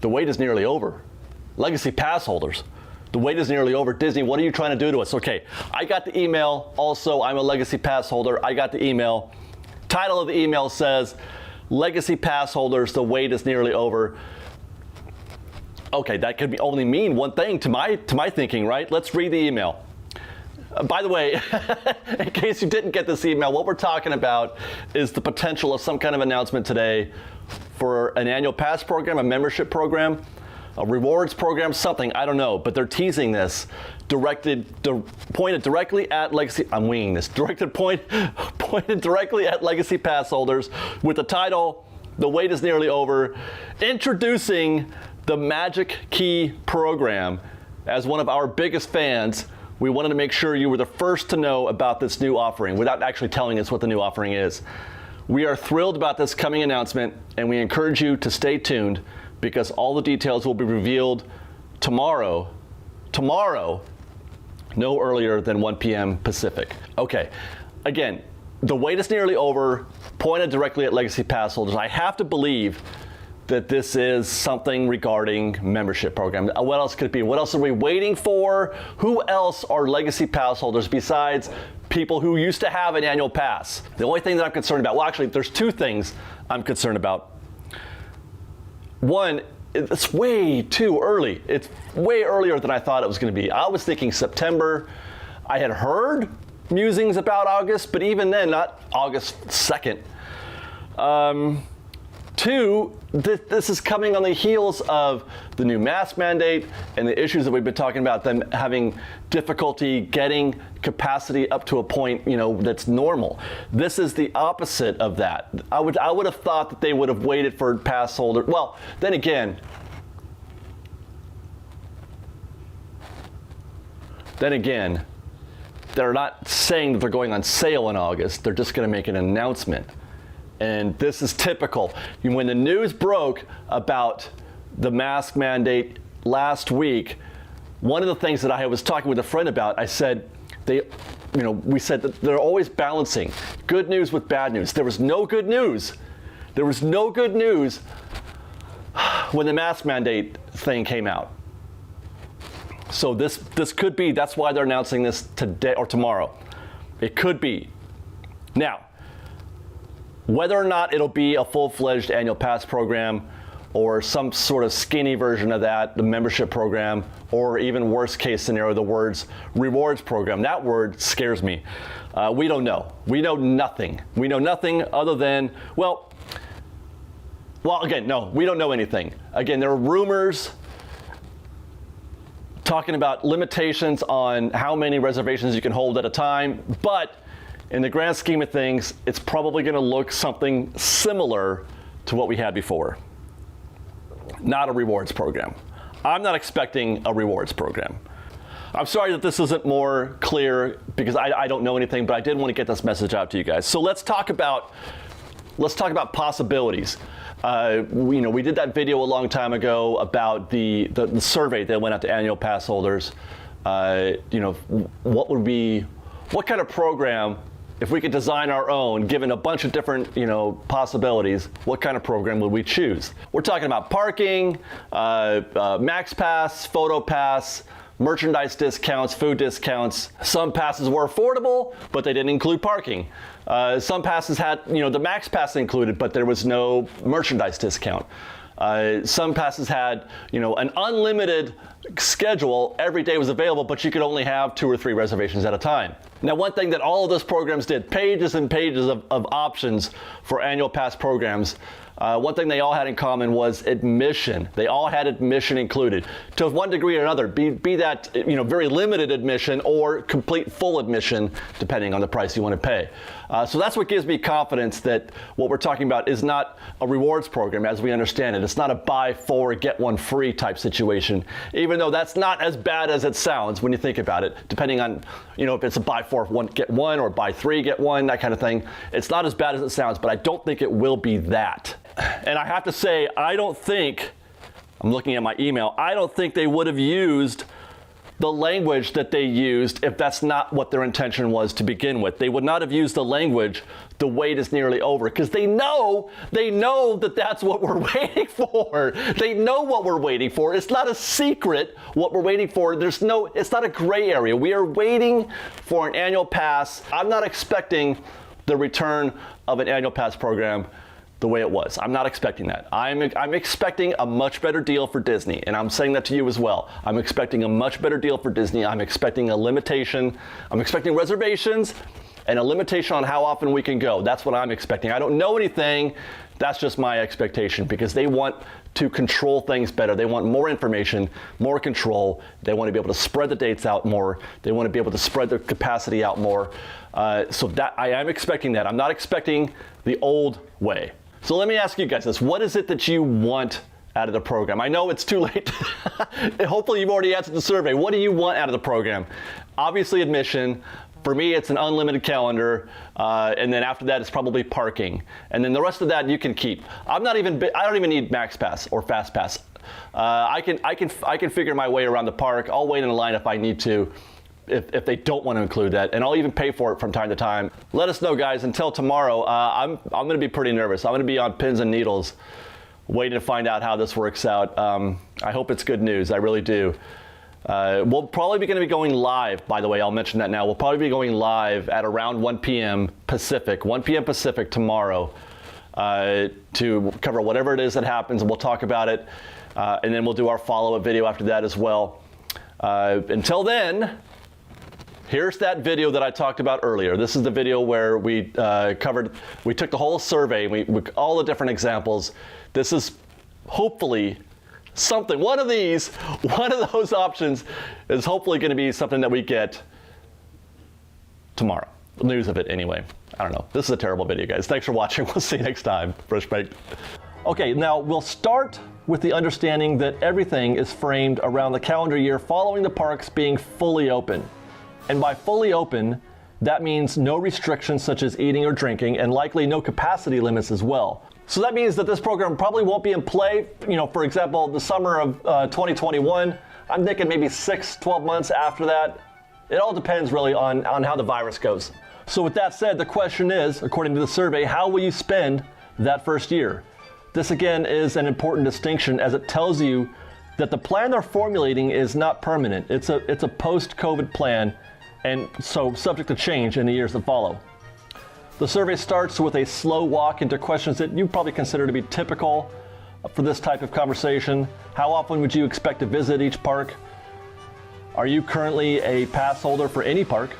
The wait is nearly over. Legacy pass holders, the wait is nearly over. Disney, what are you trying to do to us? Okay, I got the email. Also, I'm a Legacy pass holder. I got the email. Title of the email says, Legacy pass holders, the wait is nearly over. Okay, that could only mean one thing to my thinking, right? Let's read the email. By the way, in case you didn't get this email, what we're talking about is the potential of some kind of announcement today for an annual pass program, a membership program, a rewards program, something, I don't know, but they're teasing this, pointed directly at Legacy, I'm winging this, pointed directly at Legacy pass holders with the title, The Wait is Nearly Over, introducing the Magic Key Program. As one of our biggest fans, we wanted to make sure you were the first to know about this new offering without actually telling us what the new offering is. We are thrilled about this coming announcement, and we encourage you to stay tuned because all the details will be revealed tomorrow, no earlier than 1 p.m. Pacific. Okay, again, the wait is nearly over, pointed directly at Legacy pass holders. I have to believe that this is something regarding membership program. What else could it be? What else are we waiting for? Who else are Legacy pass holders besides people who used to have an annual pass? The only thing that I'm concerned about, well, actually, there's two things I'm concerned about. One, it's way too early. It's way earlier than I thought it was going to be. I was thinking September. I had heard musings about August, but even then, not August 2nd. Two, this is coming on the heels of the new mask mandate and the issues that we've been talking about, them having difficulty getting capacity up to a point, that's normal. This is the opposite of that. I would have thought that they would have waited for pass holders. Well, then again, they're not saying that they're going on sale in August. They're just going to make an announcement. And this is typical. When the news broke about the mask mandate last week, one of the things that I was talking with a friend about, I said, we said that they're always balancing good news with bad news. There was no good news. There was no good news when the mask mandate thing came out. So this could be, that's why they're announcing this today or tomorrow. It could be. Now, whether or not it'll be a full-fledged annual pass program or some sort of skinny version of that, the membership program, or even worst case scenario, the words rewards program. That word scares me. We don't know. We know nothing. We know nothing other than, well, again, no, we don't know anything. Again, there are rumors talking about limitations on how many reservations you can hold at a time, but in the grand scheme of things, it's probably going to look something similar to what we had before. Not a rewards program. I'm not expecting a rewards program. I'm sorry that this isn't more clear because I don't know anything, but I did want to get this message out to you guys. So let's talk about possibilities. We did that video a long time ago about the survey that went out to annual pass holders. What kind of program, if we could design our own, given a bunch of different, possibilities, what kind of program would we choose? We're talking about parking, max pass, photo pass, merchandise discounts, food discounts. Some passes were affordable, but they didn't include parking. Some passes had, the max pass included, but there was no merchandise discount. Some passes had, an unlimited schedule. Every day was available, but you could only have 2 or 3 reservations at a time. Now, one thing that all of those programs did, pages and pages of options for annual pass programs. One thing they all had in common was admission. They all had admission included to one degree or another, be that very limited admission or complete full admission, depending on the price you want to pay. So that's what gives me confidence that what we're talking about is not a rewards program as we understand it. It's not a buy 4, get 1 free type situation, even though that's not as bad as it sounds when you think about it, depending on if it's a buy 4, get 1 or buy 3, get 1, that kind of thing. It's not as bad as it sounds, but I don't think it will be that. And I have to say, I'm looking at my email, I don't think they would have used the language that they used if that's not what their intention was to begin with. They would not have used the language, the wait is nearly over, because they know that that's what we're waiting for. They know what we're waiting for. It's not a secret what we're waiting for. It's not a gray area. We are waiting for an annual pass. I'm not expecting the return of an annual pass program the way it was. I'm not expecting that. I'm expecting a much better deal for Disney, and I'm saying that to you as well. I'm expecting a much better deal for Disney. I'm expecting a limitation. I'm expecting reservations and a limitation on how often we can go. That's what I'm expecting. I don't know anything. That's just my expectation, because they want to control things better. They want more information, more control. They want to be able to spread the dates out more. They want to be able to spread their capacity out more. So that I am expecting that. I'm not expecting the old way. So let me ask you guys this. What is it that you want out of the program? I know it's too late. Hopefully you've already answered the survey. What do you want out of the program? Obviously admission. For me, it's an unlimited calendar, and then after that, it's probably parking, and then the rest of that you can keep. I don't even need Max Pass or Fast Pass. I can figure my way around the park. I'll wait in a line if I need to, if they don't want to include that, and I'll even pay for it from time to time. Let us know, guys. Until tomorrow, I'm going to be pretty nervous. I'm going to be on pins and needles, waiting to find out how this works out. I hope it's good news. I really do. We'll probably be going to be going live, by the way, I'll mention that now. We'll probably be going live at around 1 p.m. Pacific, 1 p.m. Pacific tomorrow to cover whatever it is that happens, and we'll talk about it. And then we'll do our follow-up video after that as well. Until then, here's that video that I talked about earlier. This is the video where we took the whole survey, we all the different examples. This is hopefully something, one of those options is hopefully going to be something that we get tomorrow. News of it anyway. I don't know. This is a terrible video, guys. Thanks for watching. We'll see you next time. FreshBaked. Okay, now we'll start with the understanding that everything is framed around the calendar year following the parks being fully open. And by fully open, that means no restrictions such as eating or drinking, and likely no capacity limits as well. So that means that this program probably won't be in play, for example, the summer of 2021. I'm thinking maybe 6-12 months after that. It all depends really on how the virus goes. So with that said, the question is, according to the survey, how will you spend that first year? This again is an important distinction, as it tells you that the plan they're formulating is not permanent. It's a post-COVID plan, and so subject to change in the years that follow. The survey starts with a slow walk into questions that you probably consider to be typical for this type of conversation. How often would you expect to visit each park? Are you currently a pass holder for any park?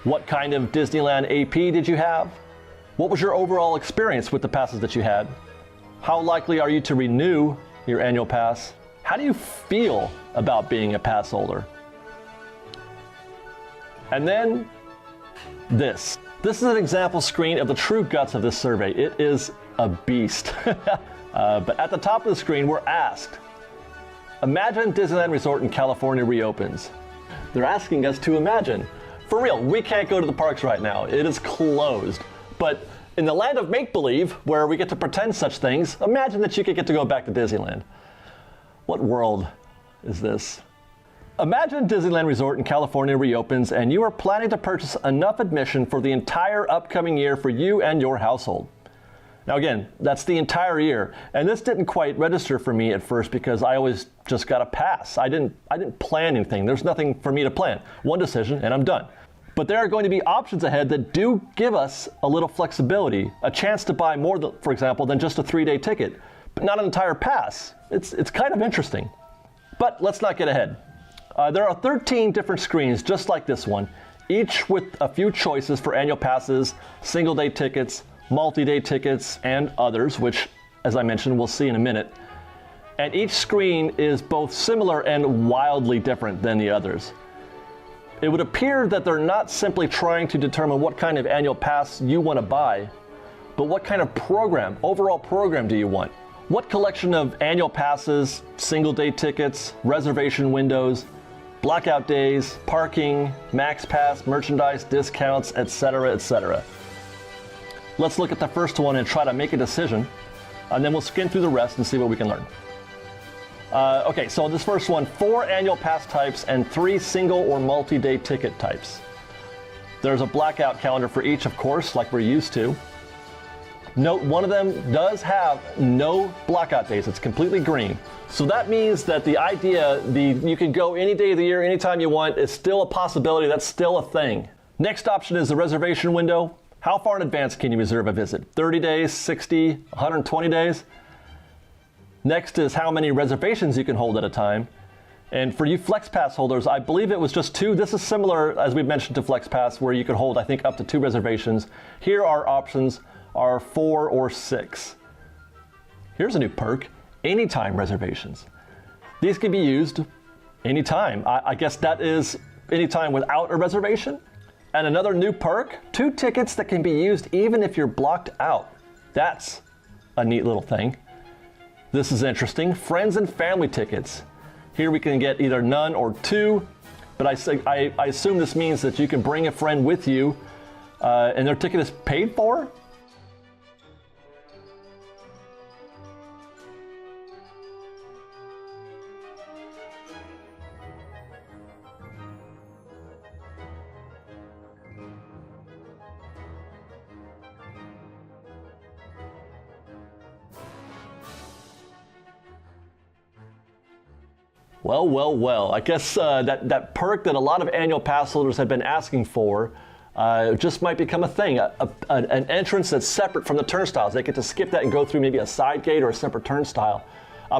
What kind of Disneyland AP did you have? What was your overall experience with the passes that you had? How likely are you to renew your annual pass? How do you feel about being a pass holder? And then this. This is an example screen of the true guts of this survey. It is a beast. But at the top of the screen, we're asked, imagine Disneyland Resort in California reopens. They're asking us to imagine. For real, we can't go to the parks right now. It is closed. But in the land of make-believe, where we get to pretend such things, imagine that you could get to go back to Disneyland. What world is this? Imagine Disneyland Resort in California reopens and you are planning to purchase enough admission for the entire upcoming year for you and your household. Now again, that's the entire year, and this didn't quite register for me at first because I always just got a pass. I didn't plan anything. There's nothing for me to plan. One decision and I'm done. But there are going to be options ahead that do give us a little flexibility, a chance to buy more, for example, than just a 3-day ticket, but not an entire pass. It's kind of interesting. But let's not get ahead. There are 13 different screens just like this one, each with a few choices for annual passes, single-day tickets, multi-day tickets, and others, which, as I mentioned, we'll see in a minute. And each screen is both similar and wildly different than the others. It would appear that they're not simply trying to determine what kind of annual pass you want to buy, but what kind of program, overall program do you want? What collection of annual passes, single-day tickets, reservation windows, blackout days, parking, max pass, merchandise, discounts, etc., etc. Let's look at the first one and try to make a decision, and then we'll skim through the rest and see what we can learn. Okay, so this first one, 4 annual pass types and 3 single or multi-day ticket types. There's a blackout calendar for each, of course, like we're used to. Note, one of them does have no blackout days. It's completely green. So that means that the idea, you can go any day of the year, anytime you want, is still a possibility. That's still a thing. Next option is the reservation window. How far in advance can you reserve a visit? 30 days, 60, 120 days? Next is how many reservations you can hold at a time. And for you FlexPass holders, I believe it was just 2. This is similar, as we mentioned, to FlexPass, where you could hold, I think, up to 2 reservations. Here our options are 4 or 6. Here's a new perk, anytime reservations. These can be used anytime. I guess that is anytime without a reservation. And another new perk, 2 tickets that can be used even if you're blocked out. That's a neat little thing. This is interesting. Friends and family tickets. Here we can get either none or 2, but I assume this means that you can bring a friend with you and their ticket is paid for? Well. I guess that perk that a lot of annual pass holders have been asking for just might become a thing. An entrance that's separate from the turnstiles. They get to skip that and go through maybe a side gate or a separate turnstile.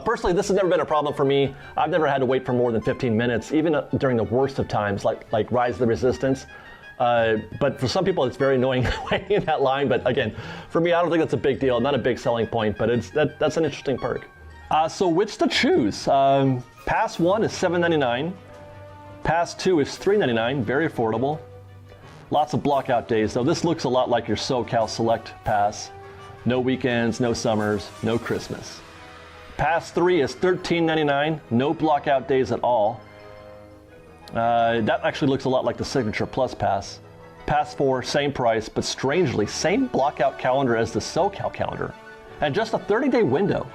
Personally, this has never been a problem for me. I've never had to wait for more than 15 minutes, even during the worst of times, like Rise of the Resistance. But for some people, it's very annoying waiting in that line. But again, for me, I don't think that's a big deal. Not a big selling point, but that's an interesting perk. So which to choose? Pass 1 is $7.99. Pass 2 is $3.99, very affordable. Lots of blockout days, though. This looks a lot like your SoCal Select Pass. No weekends, no summers, no Christmas. Pass 3 is $13.99, no blockout days at all. That actually looks a lot like the Signature Plus Pass. Pass 4, same price, but strangely, same blockout calendar as the SoCal calendar. And just a 30-day window.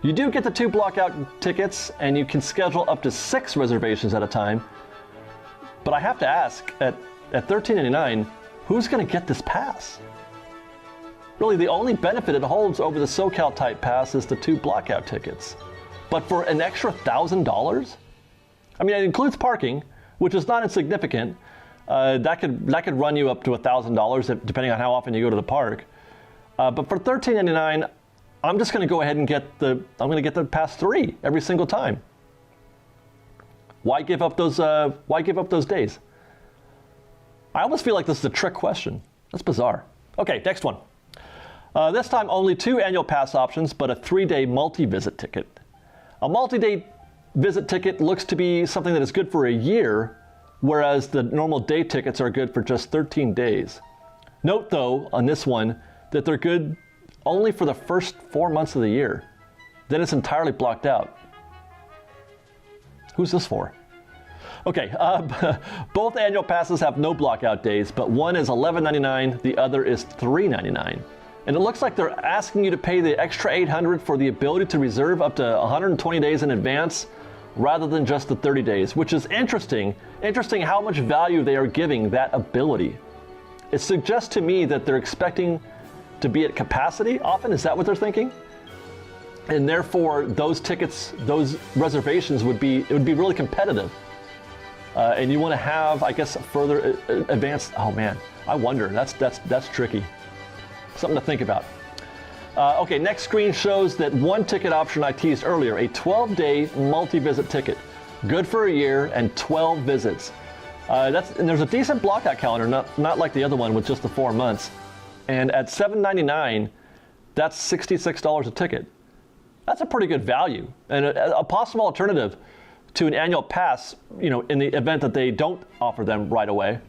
You do get the 2 blockout tickets, and you can schedule up to 6 reservations at a time. But I have to ask, at $13.99, who's going to get this pass? Really, the only benefit it holds over the SoCal type pass is the 2 blockout tickets. But for an extra $1,000? I mean, it includes parking, which is not insignificant. That could run you up to $1,000 depending on how often you go to the park. But for $13.99, I'm just going to go ahead and get the pass 3 every single time. Why give up those days? I almost feel like this is a trick question. That's bizarre. Okay, next one. This time only 2 annual pass options, but a 3-day multi-visit ticket. A multi-day visit ticket looks to be something that is good for a year, whereas the normal day tickets are good for just 13 days. Note though, on this one, that they're good only for the first 4 months of the year. Then it's entirely blocked out. Who's this for? Okay, both annual passes have no blockout days, but one is $11.99, the other is $3.99. And it looks like they're asking you to pay the extra $800 for the ability to reserve up to 120 days in advance, rather than just the 30 days, which is interesting. Interesting how much value they are giving that ability. It suggests to me that they're expecting to be at capacity often. Is that what they're thinking? And therefore those tickets, those reservations would be really competitive. And you want to have, I guess, further advanced. Oh man, I wonder. That's tricky. Something to think about. Okay, next screen shows that one ticket option I teased earlier, a 12-day multi-visit ticket, good for a year and 12 visits. And there's a decent blockout calendar, not like the other one with just the 4 months. And at $7.99, that's $66 a ticket. That's a pretty good value and a possible alternative to an annual pass, in the event that they don't offer them right away,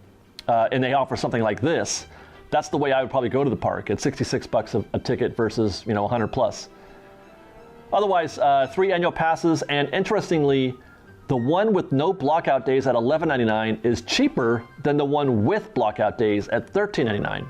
and they offer something like this. That's the way I would probably go to the park, at $66 a ticket versus 100 plus. Otherwise, 3 annual passes, and interestingly, the one with no blockout days at $11.99 is cheaper than the one with blockout days at $13.99.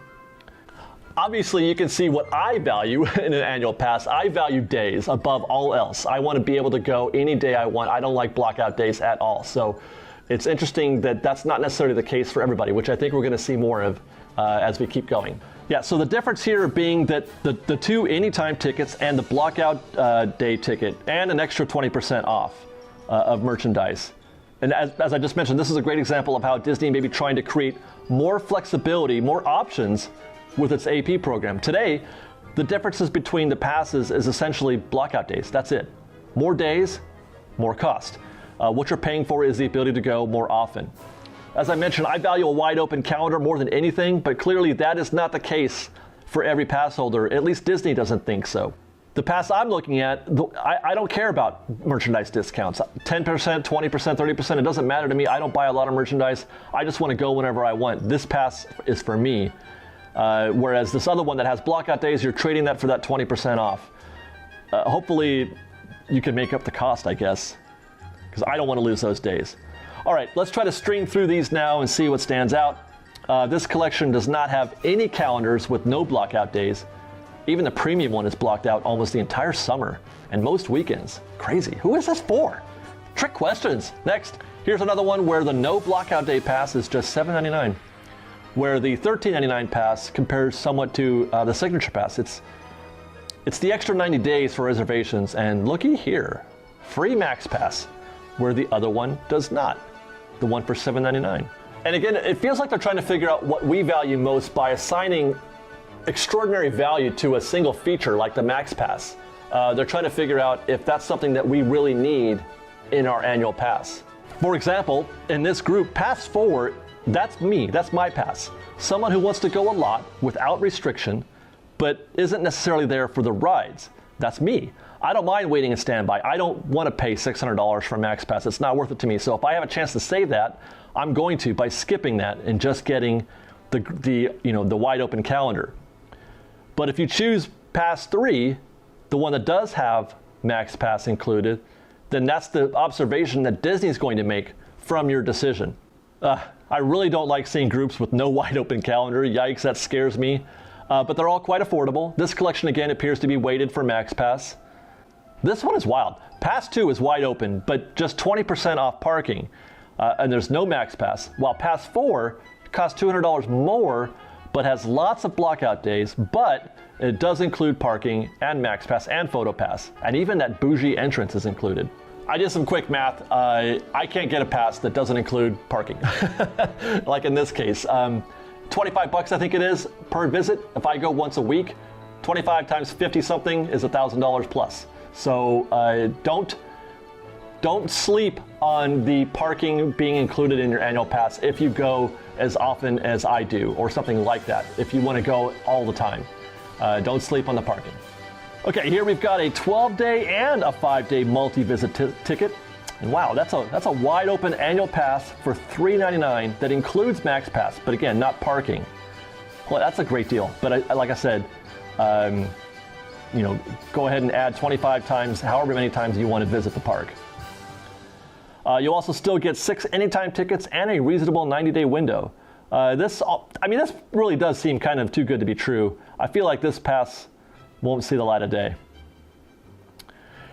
Obviously, you can see what I value in an annual pass. I value days above all else. I want to be able to go any day I want. I don't like blockout days at all. So it's interesting that that's not necessarily the case for everybody, which I think we're going to see more of as we keep going. Yeah, so the difference here being that the 2 anytime tickets and the blockout day ticket and an extra 20% off of merchandise. And as I just mentioned, this is a great example of how Disney may be trying to create more flexibility, more options with its AP program. Today, the differences between the passes is essentially blockout days. That's it. More days, more cost. What you're paying for is the ability to go more often. As I mentioned, I value a wide open calendar more than anything, but clearly that is not the case for every pass holder. At least Disney doesn't think so. The pass I'm looking at, I don't care about merchandise discounts. 10%, 20%, 30%, it doesn't matter to me. I don't buy a lot of merchandise. I just want to go whenever I want. This pass is for me. Whereas this other one that has blockout days, you're trading that for that 20% off. Hopefully you can make up the cost, I guess, because I don't want to lose those days. All right, let's try to stream through these now and see what stands out. This collection does not have any calendars with no blockout days. Even the premium one is blocked out almost the entire summer and most weekends. Crazy. Who is this for? Trick questions. Next, here's another one where the no blockout day pass is just $7.99, where the $13.99 pass compares somewhat to the signature pass. It's the extra 90 days for reservations, and looky here, free max pass, where the other one does not, the one for $7.99. And again, it feels like they're trying to figure out what we value most by assigning extraordinary value to a single feature like the Max Pass. They're trying to figure out if that's something that we really need in our annual pass. For example, in this group, Pass Forward, that's me, that's my pass. Someone who wants to go a lot without restriction, but isn't necessarily there for the rides. That's me. I don't mind waiting in standby. I don't want to pay $600 for a Max Pass. It's not worth it to me. So if I have a chance to save that, I'm going to by skipping that and just getting the wide open calendar. But if you choose Pass 3, the one that does have Max Pass included, then that's the observation that Disney's going to make from your decision. I really don't like seeing groups with no wide open calendar. Yikes, that scares me. But they're all quite affordable. This collection again appears to be weighted for Max Pass. This one is wild. Pass 2 is wide open, but just 20% off parking. And there's no Max Pass. While Pass 4 costs $200 more, but has lots of blockout days, but it does include parking and Max Pass and Photo Pass. And even that bougie entrance is included. I did some quick math. I can't get a pass that doesn't include parking. Like in this case, 25 bucks I think it is per visit. If I go once a week, 25 times 50 something is $1,000 plus. So don't sleep on the parking being included in your annual pass if you go as often as I do, or something like that, if you want to go all the time. Don't sleep on the parking. Okay, here we've got a 12-day and a 5-day multi-visit ticket. And wow, that's a wide open annual pass for $3.99 that includes Max Pass, but again, not parking. Well, that's a great deal. But like I said, go ahead and add 25 times, however many times you want to visit the park. You'll also still get 6 anytime tickets and a reasonable 90-day window. This really does seem kind of too good to be true. I feel like this pass won't see the light of day.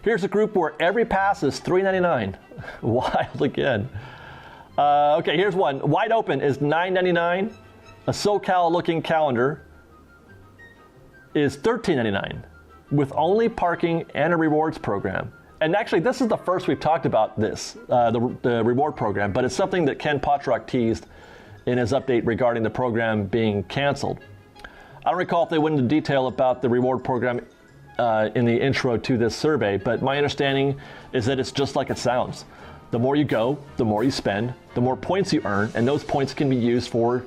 Here's a group where every pass is $3.99. Wild again. Okay, here's one. Wide open is $9.99. A SoCal-looking calendar is $13.99 with only parking and a rewards program. And actually, this is the first we've talked about this, the reward program, but it's something that Ken Potrock teased in his update regarding the program being canceled. I don't recall if they went into detail about the reward program in the intro to this survey, but my understanding is that it's just like it sounds. The more you go, the more you spend, the more points you earn, and those points can be used for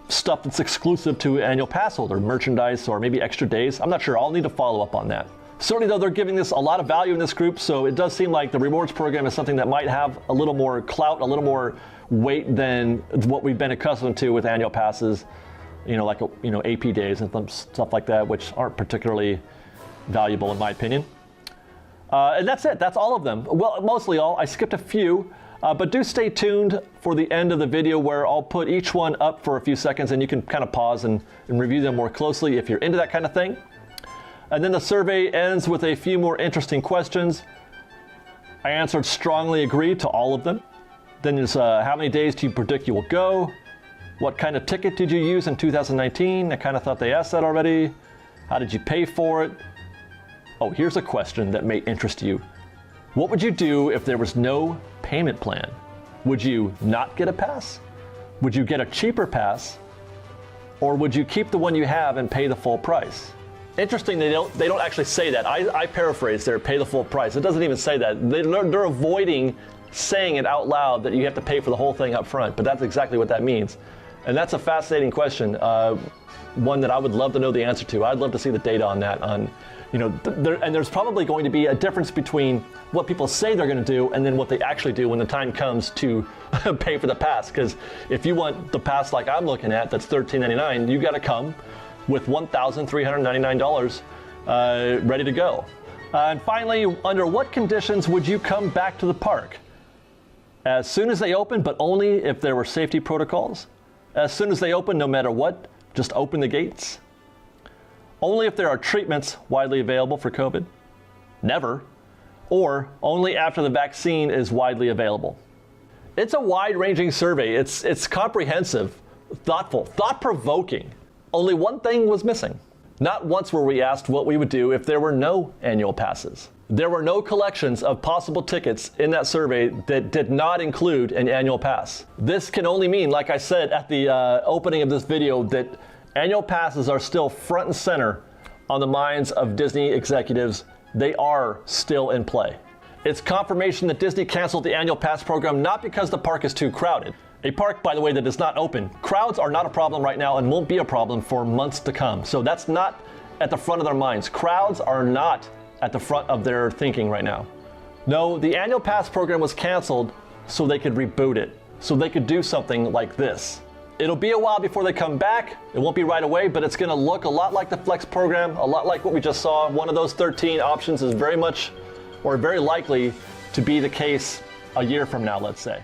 stuff that's exclusive to an annual pass holder, merchandise or maybe extra days. I'm not sure. I'll need to follow up on that. Certainly, though, they're giving this a lot of value in this group, so it does seem like the rewards program is something that might have a little more clout, a little more weight than what we've been accustomed to with annual passes, like AP days and stuff like that, which aren't particularly valuable in my opinion. And that's it. That's all of them. Well, mostly all. I skipped a few. But do stay tuned for the end of the video where I'll put each one up for a few seconds and you can kind of pause and review them more closely if you're into that kind of thing. And then the survey ends with a few more interesting questions. I answered strongly agree to all of them. Then there's how many days do you predict you will go? What kind of ticket did you use in 2019? I kind of thought they asked that already. How did you pay for it? Oh, here's a question that may interest you. What would you do if there was no payment plan? Would you not get a pass? Would you get a cheaper pass? Or would you keep the one you have and pay the full price? Interesting, they don't actually say that. I paraphrase there, pay the full price. It doesn't even say that. They're avoiding saying it out loud that you have to pay for the whole thing up front, but that's exactly what that means. And that's a fascinating question, one that I would love to know the answer to. I'd love to see the data on that. And there's probably going to be a difference between what people say they're going to do and then what they actually do when the time comes to pay for the pass. Because if you want the pass like I'm looking at, that's $13.99, you got to come with $1,399 ready to go. And finally, under what conditions would you come back to the park? As soon as they open, but only if there were safety protocols? As soon as they open, no matter what, just open the gates? Only if there are treatments widely available for COVID? Never. Or only after the vaccine is widely available? It's a wide-ranging survey. It's comprehensive, thoughtful, thought-provoking. Only one thing was missing. Not once were we asked what we would do if there were no annual passes. There were no collections of possible tickets in that survey that did not include an annual pass. This can only mean, like I said at the opening of this video, that annual passes are still front and center on the minds of Disney executives. They are still in play. It's confirmation that Disney canceled the annual pass program not because the park is too crowded. A park, by the way, that is not open. Crowds are not a problem right now and won't be a problem for months to come. So that's not at the front of their minds. Crowds are not at the front of their thinking right now. No, the annual pass program was canceled so they could reboot it, so they could do something like this. It'll be a while before they come back. It won't be right away, but it's going to look a lot like the Flex program, a lot like what we just saw. One of those 13 options is very much or very likely to be the case a year from now, let's say.